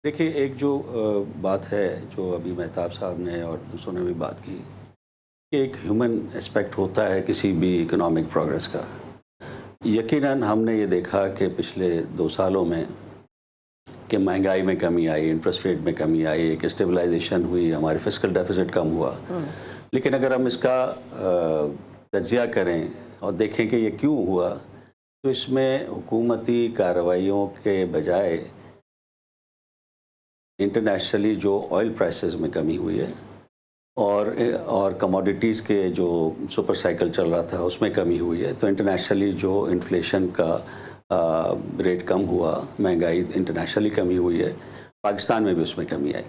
देखिए, एक जो बात है जो अभी मेहताब साहब ने और दूसरों ने भी बात की कि एक ह्यूमन एस्पेक्ट होता है किसी भी इकोनॉमिक प्रोग्रेस का। यकीनन हमने ये देखा कि पिछले 2 सालों में कि महंगाई में कमी आई, इंटरेस्ट रेट में कमी आई, एक स्टेबलाइजेशन हुई, हमारी फिस्कल डेफिसिट कम हुआ। लेकिन अगर हम इसका तज्जिया करें और देखें कि ये क्यों हुआ, तो इसमें हुकूमती कार्रवाइयों के बजाय इंटरनेशनली जो ऑयल प्राइसेस में कमी हुई है और कमोडिटीज़ के जो सुपर साइकिल चल रहा था उसमें कमी हुई है, तो इंटरनेशनली जो इन्फ्लेशन का रेट कम हुआ, महंगाई इंटरनेशनली कमी हुई है, पाकिस्तान में भी उसमें कमी आई।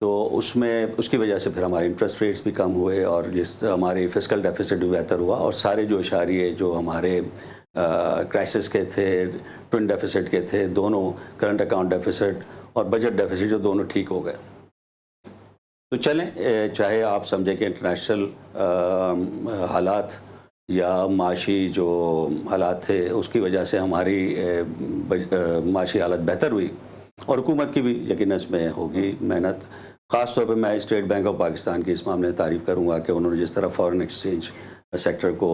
तो उसमें उसकी वजह से फिर हमारे इंटरेस्ट रेट्स भी कम हुए और जिस हमारे फिस्कल डेफिसिट भी बेहतर हुआ और सारे जो इशारे जो हमारे क्राइसिस के थे, ट्विन डेफिसिट के थे, दोनों करंट अकाउंट डेफिसिट और बजट डेफिसिट जो दोनों ठीक हो गए। तो चलें, चाहे आप समझें कि इंटरनेशनल हालात या माशी जो हालात थे उसकी वजह से हमारी माशी हालत बेहतर हुई और हुकूमत की भी यकीनन इसमें होगी मेहनत। ख़ास तौर पे मैं स्टेट बैंक ऑफ पाकिस्तान की इस मामले में तारीफ़ करूँगा कि उन्होंने जिस तरह फॉरेन एक्सचेंज सेक्टर को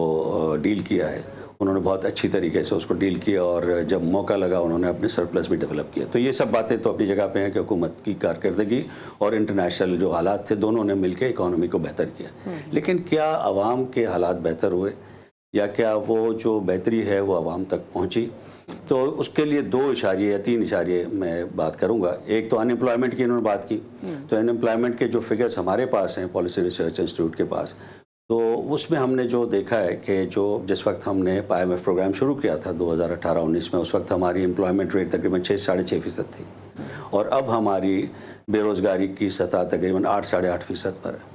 डील किया है, उन्होंने बहुत अच्छी तरीके से उसको डील किया और जब मौका लगा उन्होंने अपने सरप्लस भी डेवलप किया। तो ये सब बातें तो अपनी जगह पे हैं कि हुकूमत की कारकर्दगी और इंटरनेशनल जो हालात थे दोनों ने मिलकर इकॉनमी को बेहतर किया। लेकिन क्या आवाम के हालात बेहतर हुए या क्या वो जो बेहतरी है वो आवाम तक पहुँची? तो उसके लिए 2 इशारे या 3 इशारे मैं बात करूंगा। एक तो अनएम्प्लॉयमेंट की इन्होंने बात की, तो अनएम्प्लॉयमेंट के जो फिगर्स हमारे पास हैं पॉलिसी रिसर्च इंस्टीट्यूट के पास, तो उसमें हमने जो देखा है कि जो जिस वक्त हमने IMF प्रोग्राम शुरू किया था 2018-19 में, उस वक्त हमारी एम्प्लॉयमेंट रेट तकरीबन 6-6.5% थी और अब हमारी बेरोज़गारी की सतह तकरीबन 8-8.5% पर है।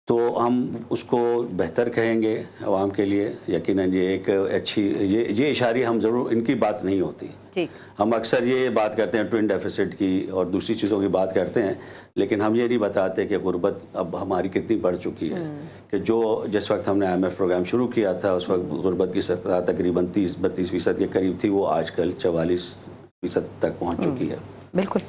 तो हम उसको बेहतर कहेंगे आवाम के लिए। यकीनन ये एक अच्छी ये इशारे हम ज़रूर, इनकी बात नहीं होती। हम अक्सर ये बात करते हैं ट्विन डेफिसिट की और दूसरी चीज़ों की बात करते हैं, लेकिन हम ये नहीं बताते कि गुर्बत अब हमारी कितनी बढ़ चुकी है। कि जो जिस वक्त हमने IMF प्रोग्राम शुरू किया था उस वक्त गुर्बत की सतह तकरीबन 30-32% के करीब थी, वो आजकल 44% तक पहुँच चुकी है। बिल्कुल।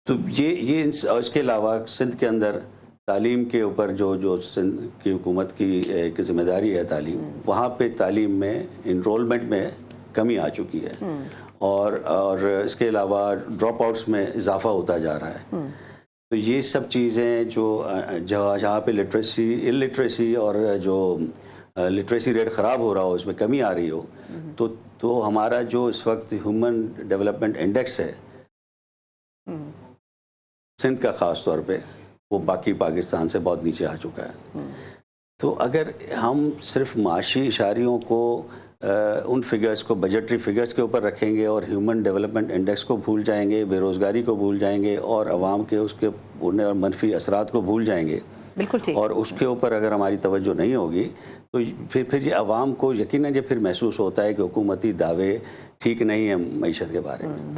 तो ये इसके अलावा सिंध के अंदर तालीम के ऊपर जो सिंध की हुकूमत की एक जिम्मेदारी है तालीम, वहाँ पे तालीम में इनरोलमेंट में कमी आ चुकी है और इसके अलावा ड्रॉप आउट्स में इजाफा होता जा रहा है। तो ये सब चीज़ें जो जहाँ पे इलिटरेसी और जो लिटरेसी रेट ख़राब हो रहा हो, इसमें कमी आ रही हो, तो हमारा जो इस वक्त ह्यूमन डेवलपमेंट इंडेक्स है सिंध का ख़ास तौर पे, वो बाकी पाकिस्तान से बहुत नीचे आ चुका है। तो अगर हम सिर्फ माशी इशारियों को उन फिगर्स को बजटरी फिगर्स के ऊपर रखेंगे और ह्यूमन डेवलपमेंट इंडेक्स को भूल जाएंगे, बेरोज़गारी को भूल जाएंगे और आवाम के उसके उन्हें और मनफी असरात को भूल जाएंगे, बिल्कुल ठीक, और उसके ऊपर अगर हमारी तवज्जो नहीं होगी तो फिर ये आवाम को यकीनन ये फिर महसूस होता है कि हुकूमती दावे ठीक नहीं है मईशत के बारे में।